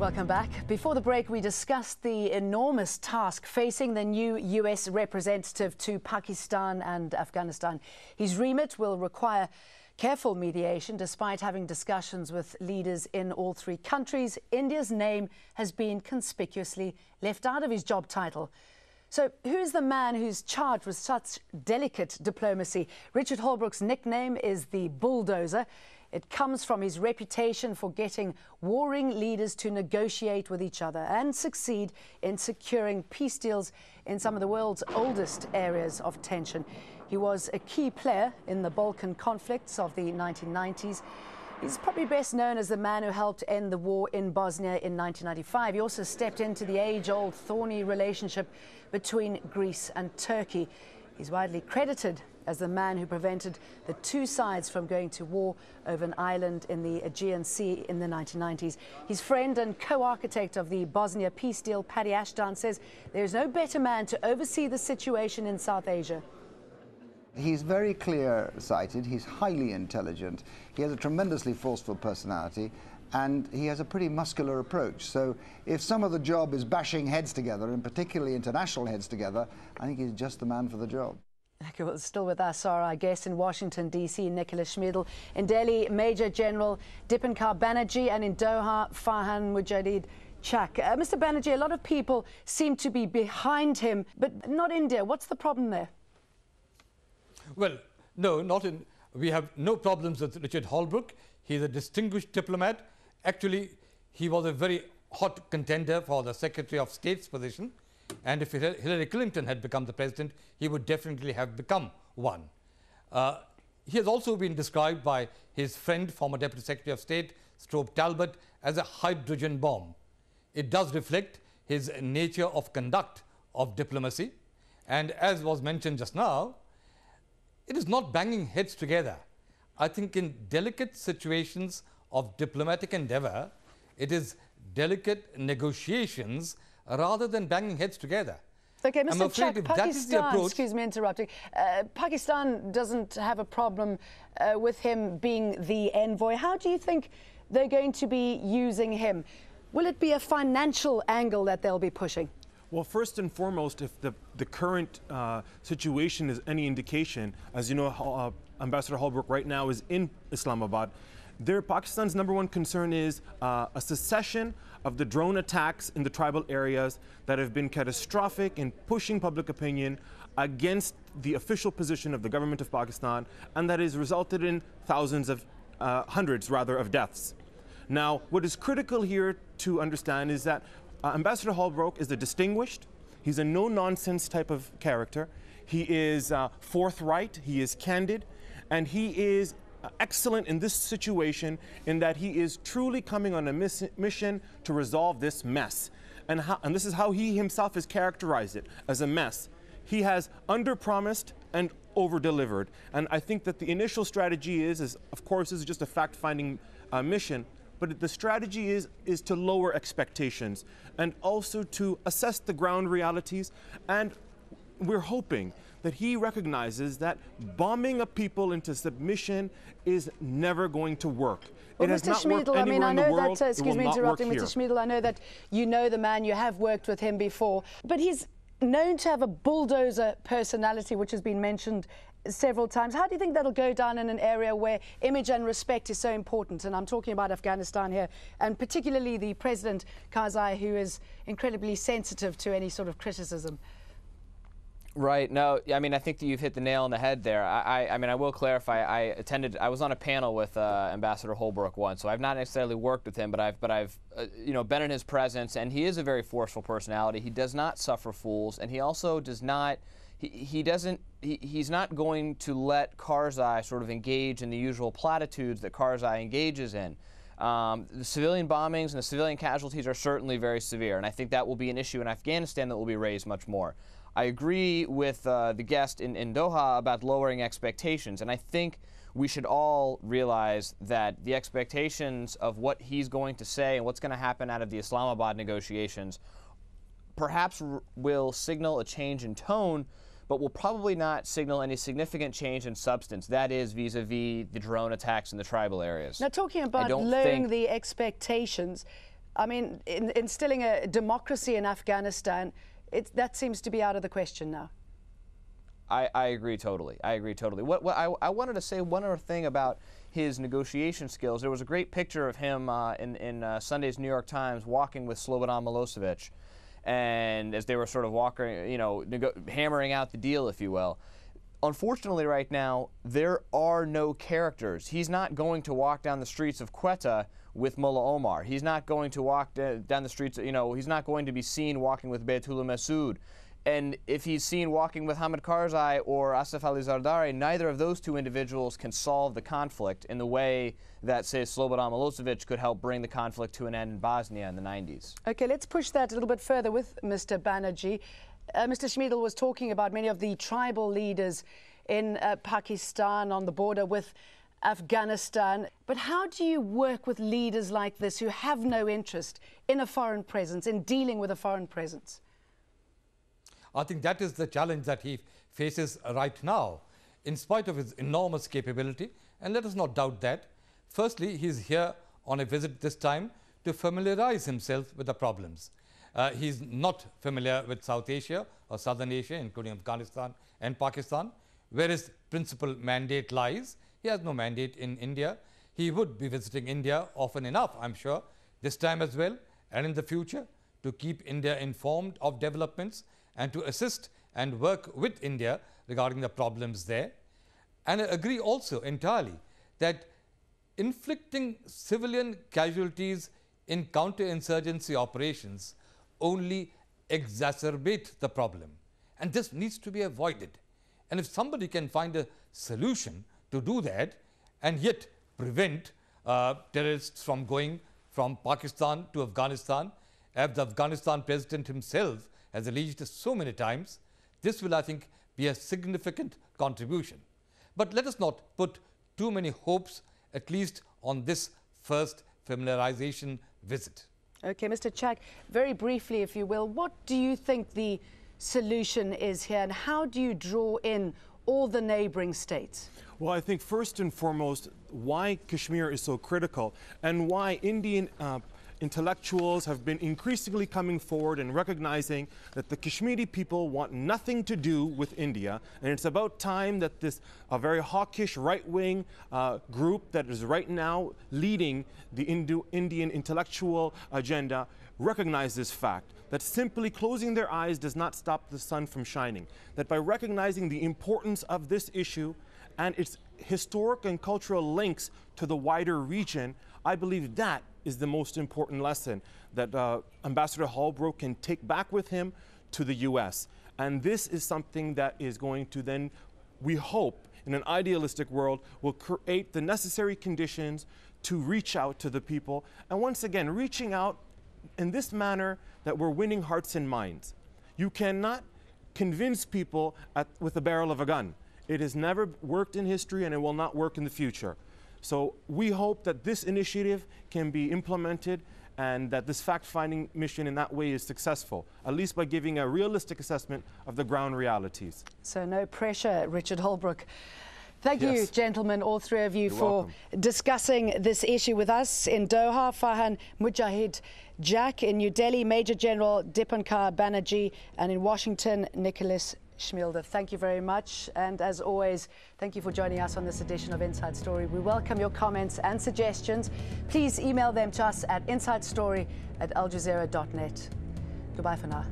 Welcome back. Before the break, we discussed the enormous task facing the new US representative to Pakistan and Afghanistan. His remit will require careful mediation. Despite having discussions with leaders in all three countries, India's name has been conspicuously left out of his job title. So who's the man who's charged with such delicate diplomacy? Richard Holbrooke's nickname is the Bulldozer. It comes from his reputation for getting warring leaders to negotiate with each other and succeed in securing peace deals in some of the world's oldest areas of tension. He was a key player in the Balkan conflicts of the 1990s. He's probably best known as the man who helped end the war in Bosnia in 1995. He also stepped into the age-old thorny relationship between Greece and Turkey. He's widely credited as the man who prevented the two sides from going to war over an island in the Aegean Sea in the 1990s. His friend and co-architect of the Bosnia peace deal, Paddy Ashdown, says there's no better man to oversee the situation in South Asia. He's very clear-sighted, he's highly intelligent, he has a tremendously forceful personality, and he has a pretty muscular approach. So if some of the job is bashing heads together, and particularly international heads together, I think he's just the man for the job. Okay, well, still with us are our guests in Washington, D.C., Nicholas Schmidl, in Delhi, Major General Dipankar Banerjee, and in Doha, Farhan Mujahid Chak. Mr. Banerjee, a lot of people seem to be behind him, but not India. What's the problem there? Well, no, not in. We have no problems with Richard Holbrooke. He's a distinguished diplomat. Actually, he was a very hot contender for the Secretary of State's position. And if Hillary Clinton had become the president, he would definitely have become one. He has also been described by his friend, former Deputy Secretary of State, Strobe Talbot, as a hydrogen bomb. It does reflect his nature of conduct of diplomacy. And as was mentioned just now, it is not banging heads together. I think in delicate situations of diplomatic endeavor, it is delicate negotiations rather than banging heads together. Okay, Mr. Chak, Pakistan, excuse me interrupting, Pakistan doesn't have a problem with him being the envoy. How do you think they're going to be using him? Will it be a financial angle that they'll be pushing? Well, first and foremost, if the current situation is any indication, as you know, Ambassador Holbrooke right now is in Islamabad. Pakistan's #1 concern is a cessation of the drone attacks in the tribal areas that have been catastrophic in pushing public opinion against the official position of the government of Pakistan, and that has resulted in hundreds of deaths. Now, what is critical here to understand is that Ambassador Holbrooke is a distinguished, he's a no-nonsense type of character. He is forthright, he is candid, and he is excellent in this situation in that he is truly coming on a mission to resolve this mess. And this is how he himself has characterized it, as a mess. He has under-promised and over-delivered. And I think that the initial strategy is of course, this is just a fact-finding mission, but the strategy is to lower expectations and also to assess the ground realities. And we're hoping that he recognizes that bombing a people into submission is never going to work. Well, Mr. Schmidl, I mean, I know that, excuse me interrupting, Mr. Schmidl, I know that you know the man, you have worked with him before, but he's known to have a bulldozer personality, which has been mentioned several times. How do you think that'll go down in an area where image and respect is so important? And I'm talking about Afghanistan here, and particularly the President Karzai, who is incredibly sensitive to any sort of criticism. Right. No, I mean, I think that you've hit the nail on the head there. I mean, I will clarify. I was on a panel with Ambassador Holbrooke once, so I've not necessarily worked with him, but I've you know, been in his presence, and he is a very forceful personality. He does not suffer fools, and he also does not. He's not going to let Karzai sort of engage in the usual platitudes that Karzai engages in. The civilian bombings and the civilian casualties are certainly very severe, and I think that will be an issue in Afghanistan that will be raised much more. I agree with the guest in Doha about lowering expectations, and I think we should all realize that the expectations of what he's going to say and what's going to happen out of the Islamabad negotiations perhaps will signal a change in tone, but will probably not signal any significant change in substance. That is vis-a-vis the drone attacks in the tribal areas. Now, talking about lowering the expectations, I mean, instilling a democracy in Afghanistan, that seems to be out of the question now. I agree totally. I agree totally. What I wanted to say one other thing about his negotiation skills. There was a great picture of him in Sunday's New York Times walking with Slobodan Milosevic, and as they were sort of walking, you know, hammering out the deal, if you will. Unfortunately, right now, there are no characters. He's not going to walk down the streets of Quetta with Mullah Omar. He's not going to walk down the streets, you know, he's not going to be seen walking with Bayatullah Masood. And if he's seen walking with Hamid Karzai or Asif Ali Zardari, neither of those two individuals can solve the conflict in the way that, say, Slobodan Milosevic could help bring the conflict to an end in Bosnia in the 90s. Okay, let's push that a little bit further with Mr. Banerjee. Mr. Schmiedel was talking about many of the tribal leaders in Pakistan on the border with Afghanistan. But how do you work with leaders like this who have no interest in a foreign presence, in dealing with a foreign presence? I think that is the challenge that he faces right now, in spite of his enormous capability. And let us not doubt that. Firstly, he is here on a visit this time to familiarize himself with the problems. He's not familiar with South Asia or Southern Asia, including Afghanistan and Pakistan, where his principal mandate lies. He has no mandate in India. He would be visiting India often enough, I'm sure, this time as well, and in the future, to keep India informed of developments and to assist and work with India regarding the problems there. And I agree also entirely that inflicting civilian casualties in counterinsurgency operations only exacerbate the problem, and this needs to be avoided. And if somebody can find a solution to do that and yet prevent terrorists from going from Pakistan to Afghanistan, as the Afghanistan president himself has alleged so many times, this will, I think, be a significant contribution. But let us not put too many hopes, at least on this first familiarization visit. Okay, Mr. Chak, very briefly, if you will, what do you think the solution is here, and how do you draw in all the neighboring states? Well, I think first and foremost, why Kashmir is so critical and why Indian intellectuals have been increasingly coming forward and recognizing that the Kashmiri people want nothing to do with India, and it's about time that this very hawkish right-wing group that is right now leading the Indian intellectual agenda recognize this fact, that simply closing their eyes does not stop the sun from shining, that by recognizing the importance of this issue and its historic and cultural links to the wider region, I believe that is the most important lesson that Ambassador Holbrooke can take back with him to the U.S. And this is something that is going to then, we hope, in an idealistic world, will create the necessary conditions to reach out to the people. And once again, reaching out in this manner that we're winning hearts and minds. You cannot convince people with the barrel of a gun. It has never worked in history, and it will not work in the future. So we hope that this initiative can be implemented and that this fact-finding mission in that way is successful, at least by giving a realistic assessment of the ground realities. So no pressure, Richard Holbrooke. Thank you, gentlemen, all three of you, for discussing this issue with us. In Doha, Farhan Mujahid Jack; in New Delhi, Major General Dipankar Banerjee; and in Washington, Nicholas Schmiedel. Thank you very much. And as always, thank you for joining us on this edition of Inside Story. We welcome your comments and suggestions. Please email them to us at insidestory@aljazeera.net. Goodbye for now.